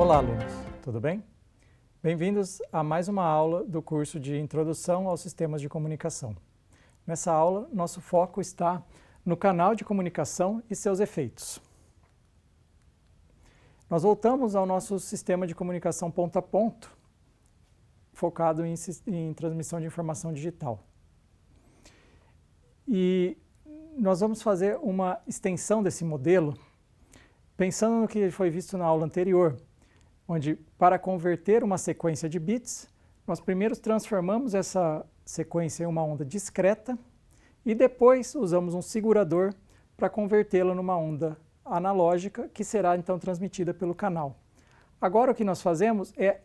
Olá, alunos, tudo bem? Bem-vindos a mais uma aula do curso de Introdução aos Sistemas de Comunicação. Nessa aula, nosso foco está no canal de comunicação e seus efeitos. Nós voltamos ao nosso sistema de comunicação ponto a ponto, focado em transmissão de informação digital. E nós vamos fazer uma extensão desse modelo, pensando no que foi visto na aula anterior, onde, para converter uma sequência de bits, nós primeiro transformamos essa sequência em uma onda discreta e depois usamos um segurador para convertê-la numa onda analógica, que será então transmitida pelo canal. Agora o que nós fazemos é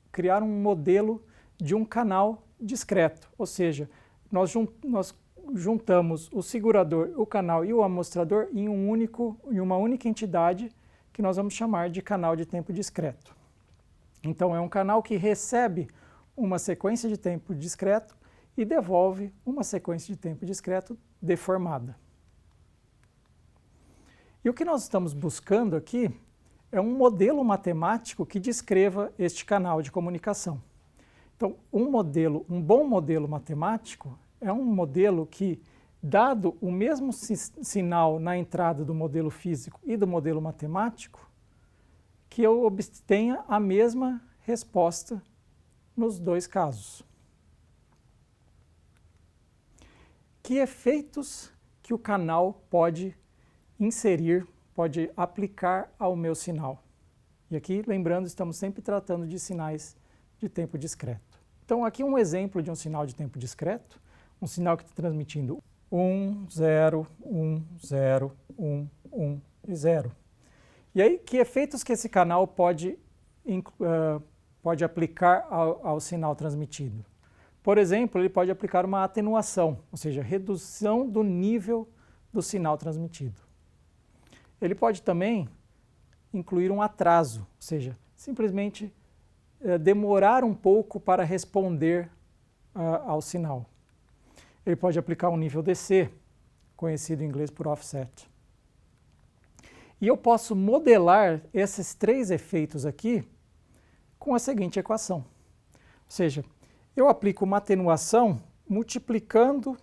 criar um modelo de um canal discreto, ou seja, nós juntamos o segurador, o canal e o amostrador em uma única entidade que nós vamos chamar de canal de tempo discreto. Então é um canal que recebe uma sequência de tempo discreto e devolve uma sequência de tempo discreto deformada. E o que nós estamos buscando aqui é um modelo matemático que descreva este canal de comunicação. Então, um bom modelo matemático é um modelo que, dado o mesmo sinal na entrada do modelo físico e do modelo matemático, que eu obtenha a mesma resposta nos dois casos. Que efeitos que o canal pode inserir, pode aplicar ao meu sinal? E aqui, lembrando, estamos sempre tratando de sinais de tempo discreto. Então, aqui um exemplo de um sinal de tempo discreto, um sinal que está transmitindo 1, 0, 1, 0, 1, 1 e 0. E aí, que efeitos que esse canal pode aplicar ao sinal transmitido? Por exemplo, ele pode aplicar uma atenuação, ou seja, redução do nível do sinal transmitido. Ele pode também incluir um atraso, ou seja, simplesmente demorar um pouco para responder ao sinal. Ele pode aplicar um nível DC, conhecido em inglês por offset. E eu posso modelar esses três efeitos aqui com a seguinte equação. Ou seja, eu aplico uma atenuação multiplicando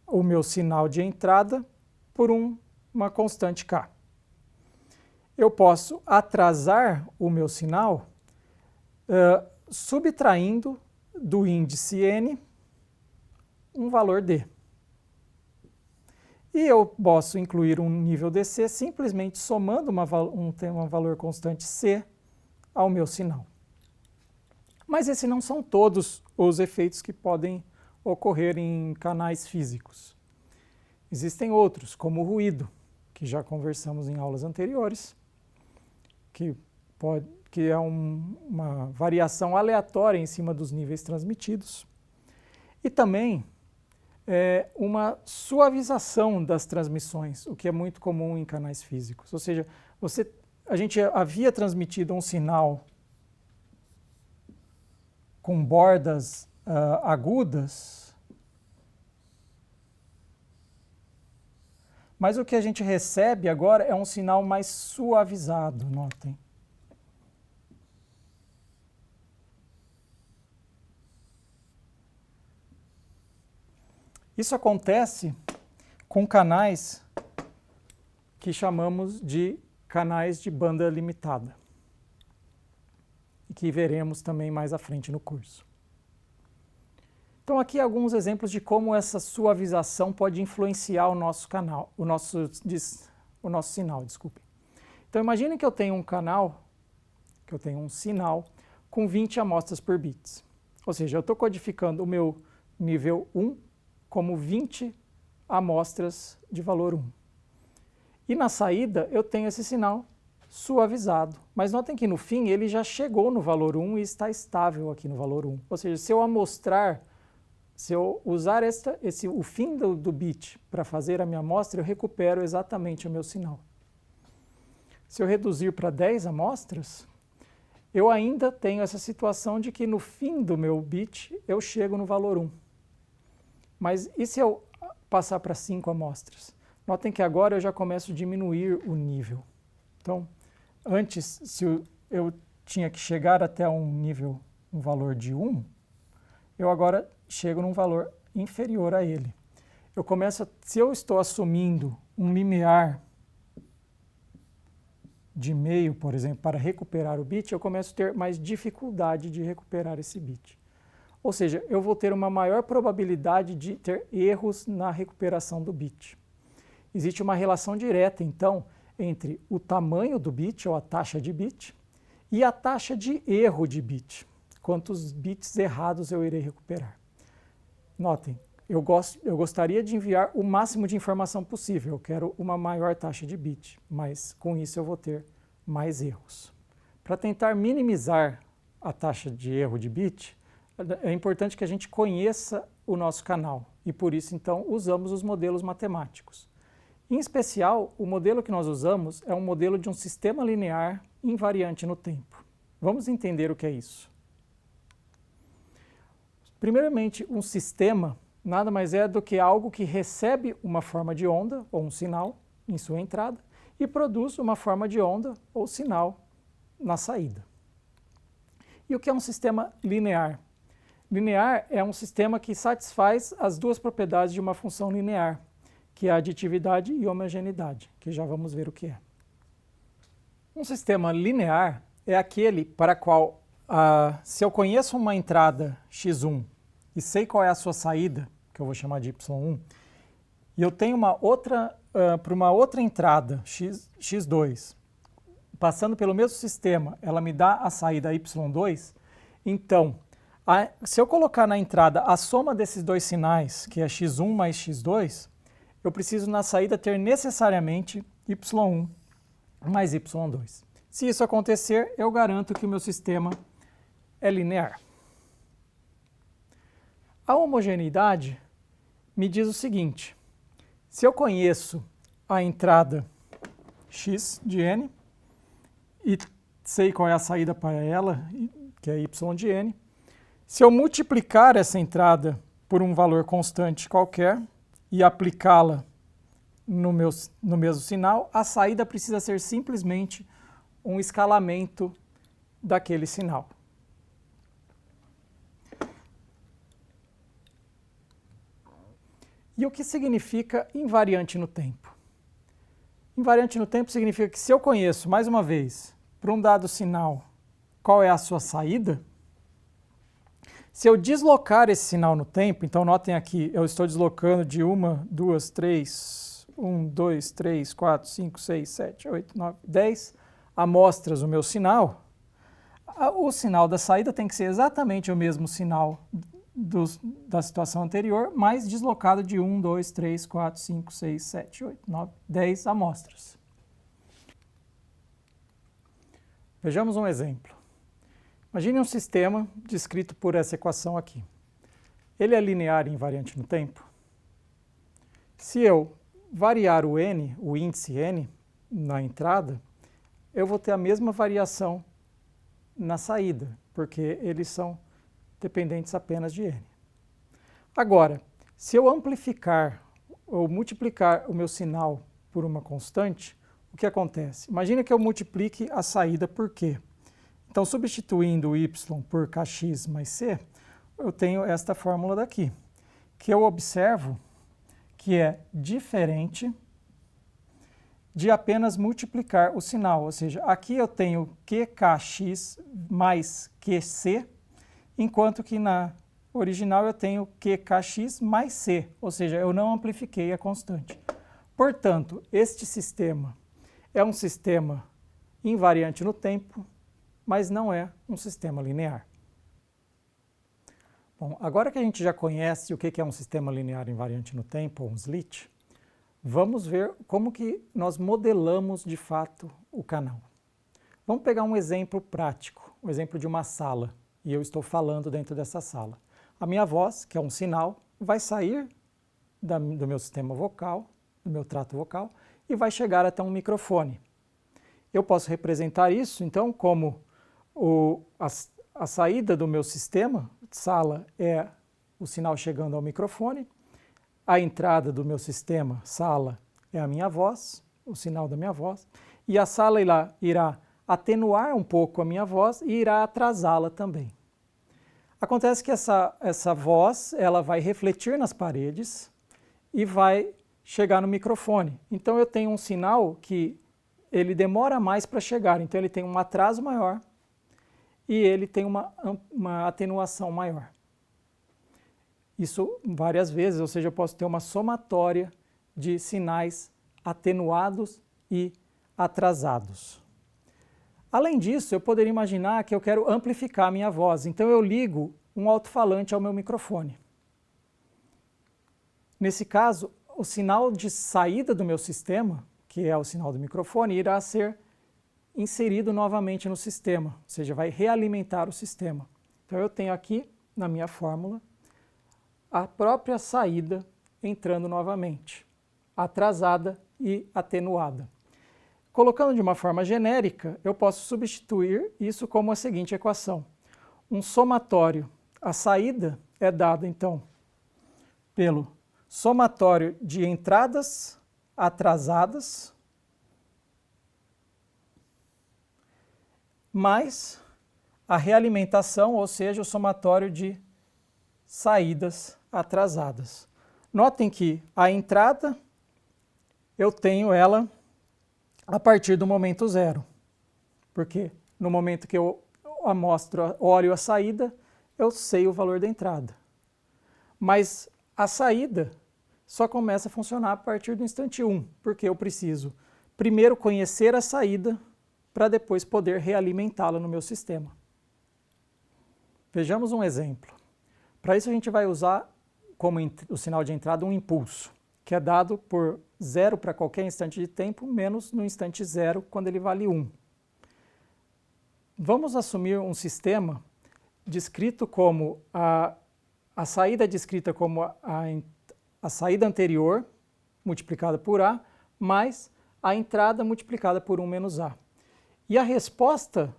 o meu sinal de entrada por uma constante K. Eu posso atrasar o meu sinal subtraindo do índice N um valor D. E eu posso incluir um nível DC simplesmente somando um valor constante C ao meu sinal. Mas esses não são todos os efeitos que podem ocorrer em canais físicos. Existem outros, como o ruído, que já conversamos em aulas anteriores, que é uma variação aleatória em cima dos níveis transmitidos, e também uma suavização das transmissões, o que é muito comum em canais físicos. Ou seja, a gente havia transmitido um sinal com bordas agudas, mas o que a gente recebe agora é um sinal mais suavizado, notem. Isso acontece com canais que chamamos de canais de banda limitada, e que veremos também mais à frente no curso. Então aqui alguns exemplos de como essa suavização pode influenciar o nosso canal, o nosso sinal, desculpe. Então imagine que eu tenho um sinal com 20 amostras por bits. Ou seja, eu estou codificando o meu nível 1 como 20 amostras de valor 1. E na saída eu tenho esse sinal suavizado. Mas notem que no fim ele já chegou no valor 1 e está estável aqui no valor 1. Ou seja, se eu usar o fim do bit para fazer a minha amostra, eu recupero exatamente o meu sinal. Se eu reduzir para 10 amostras, eu ainda tenho essa situação de que no fim do meu bit eu chego no valor 1. Mas e se eu passar para 5 amostras? Notem que agora eu já começo a diminuir o nível. Então, antes, se eu tinha que chegar até um valor de 1, eu agora chego num valor inferior a ele. Se eu estou assumindo um limiar de meio, por exemplo, para recuperar o bit, eu começo a ter mais dificuldade de recuperar esse bit. Ou seja, eu vou ter uma maior probabilidade de ter erros na recuperação do bit. Existe uma relação direta, então, entre o tamanho do bit, ou a taxa de bit, e a taxa de erro de bit. Quantos bits errados eu irei recuperar. Notem, eu gostaria de enviar o máximo de informação possível. Eu quero uma maior taxa de bit, mas com isso eu vou ter mais erros. Para tentar minimizar a taxa de erro de bit, é importante que a gente conheça o nosso canal e por isso então usamos os modelos matemáticos. Em especial, o modelo que nós usamos é um modelo de um sistema linear invariante no tempo. Vamos entender o que é isso. Primeiramente, um sistema nada mais é do que algo que recebe uma forma de onda ou um sinal em sua entrada e produz uma forma de onda ou sinal na saída. E o que é um sistema linear? Linear é um sistema que satisfaz as duas propriedades de uma função linear, que é a aditividade e homogeneidade, que já vamos ver o que é. Um sistema linear é aquele para qual, se eu conheço uma entrada x1 e sei qual é a sua saída, que eu vou chamar de y1, e eu tenho uma outra, para uma outra entrada, x2, passando pelo mesmo sistema, ela me dá a saída y2, então, se eu colocar na entrada a soma desses dois sinais, que é x1 mais x2, eu preciso na saída ter necessariamente y1 mais y2. Se isso acontecer, eu garanto que o meu sistema é linear. A homogeneidade me diz o seguinte: se eu conheço a entrada x de n e sei qual é a saída para ela, que é y de n, se eu multiplicar essa entrada por um valor constante qualquer e aplicá-la no mesmo sinal, a saída precisa ser simplesmente um escalamento daquele sinal. E o que significa invariante no tempo? Invariante no tempo significa que se eu conheço, mais uma vez, para um dado sinal, qual é a sua saída, se eu deslocar esse sinal no tempo, então notem aqui, eu estou deslocando de 1, 2, 3, 1, 2, 3, 4, 5, 6, 7, 8, 9, 10 amostras o meu sinal, o sinal da saída tem que ser exatamente o mesmo sinal da situação anterior, mas deslocado de 1, 2, 3, 4, 5, 6, 7, 8, 9, 10 amostras. Vejamos um exemplo. Imagine um sistema descrito por essa equação aqui. Ele é linear e invariante no tempo? Se eu variar o n, o índice n, na entrada, eu vou ter a mesma variação na saída, porque eles são dependentes apenas de n. Agora, se eu amplificar ou multiplicar o meu sinal por uma constante, o que acontece? Imagina que eu multiplique a saída por q. Então, substituindo o y por kx mais c, eu tenho esta fórmula daqui, que eu observo que é diferente de apenas multiplicar o sinal. Ou seja, aqui eu tenho qkx mais qc, enquanto que na original eu tenho qkx mais c, ou seja, eu não amplifiquei a constante. Portanto, este sistema é um sistema invariante no tempo, mas não é um sistema linear. Bom, agora que a gente já conhece o que é um sistema linear invariante no tempo, ou um slit, vamos ver como que nós modelamos de fato o canal. Vamos pegar um exemplo prático, um exemplo de uma sala, e eu estou falando dentro dessa sala. A minha voz, que é um sinal, vai sair do meu sistema vocal, do meu trato vocal, e vai chegar até um microfone. Eu posso representar isso, então, como a saída do meu sistema, sala, é o sinal chegando ao microfone, a entrada do meu sistema, sala, é a minha voz, o sinal da minha voz, e a sala irá atenuar um pouco a minha voz e irá atrasá-la também. Acontece que essa voz ela vai refletir nas paredes e vai chegar no microfone. Então eu tenho um sinal que ele demora mais para chegar, então ele tem um atraso maior e ele tem uma atenuação maior. Isso várias vezes, ou seja, eu posso ter uma somatória de sinais atenuados e atrasados. Além disso, eu poderia imaginar que eu quero amplificar a minha voz, então eu ligo um alto-falante ao meu microfone. Nesse caso, o sinal de saída do meu sistema, que é o sinal do microfone, irá ser inserido novamente no sistema, ou seja, vai realimentar o sistema. Então eu tenho aqui, na minha fórmula, a própria saída entrando novamente, atrasada e atenuada. Colocando de uma forma genérica, eu posso substituir isso como a seguinte equação. Um somatório, a saída é dada, então, pelo somatório de entradas atrasadas mais a realimentação, ou seja, o somatório de saídas atrasadas. Notem que a entrada eu tenho ela a partir do momento zero, porque no momento que eu olho a saída, eu sei o valor da entrada. Mas a saída só começa a funcionar a partir do instante 1, porque eu preciso primeiro conhecer a saída para depois poder realimentá-la no meu sistema. Vejamos um exemplo. Para isso a gente vai usar como o sinal de entrada um impulso, que é dado por 0 para qualquer instante de tempo, menos no instante 0, quando ele vale 1. Vamos assumir um sistema descrito como a saída descrita como a saída anterior, multiplicada por A, mais a entrada multiplicada por 1 menos A. E a resposta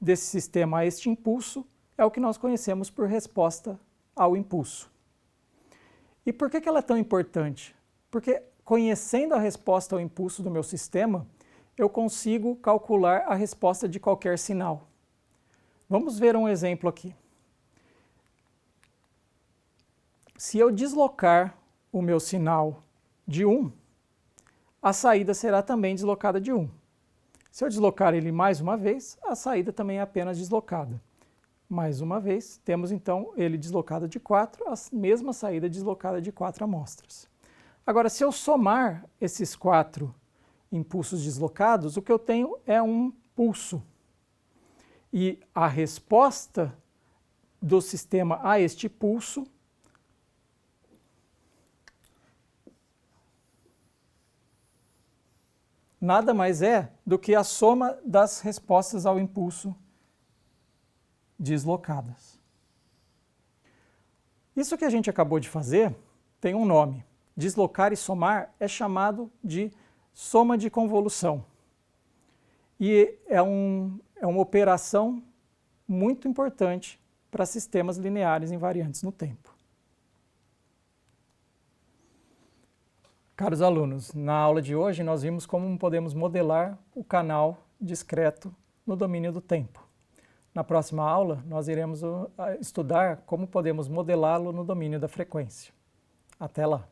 desse sistema a este impulso é o que nós conhecemos por resposta ao impulso. E por que ela é tão importante? Porque conhecendo a resposta ao impulso do meu sistema, eu consigo calcular a resposta de qualquer sinal. Vamos ver um exemplo aqui. Se eu deslocar o meu sinal de 1, a saída será também deslocada de 1. Se eu deslocar ele mais uma vez, a saída também é apenas deslocada. Mais uma vez, temos então ele deslocado de 4, a mesma saída deslocada de 4 amostras. Agora, se eu somar esses 4 impulsos deslocados, o que eu tenho é um pulso. E a resposta do sistema a este pulso nada mais é do que a soma das respostas ao impulso deslocadas. Isso que a gente acabou de fazer tem um nome. Deslocar e somar é chamado de soma de convolução. E é uma operação muito importante para sistemas lineares invariantes no tempo. Caros alunos, na aula de hoje nós vimos como podemos modelar o canal discreto no domínio do tempo. Na próxima aula, nós iremos estudar como podemos modelá-lo no domínio da frequência. Até lá!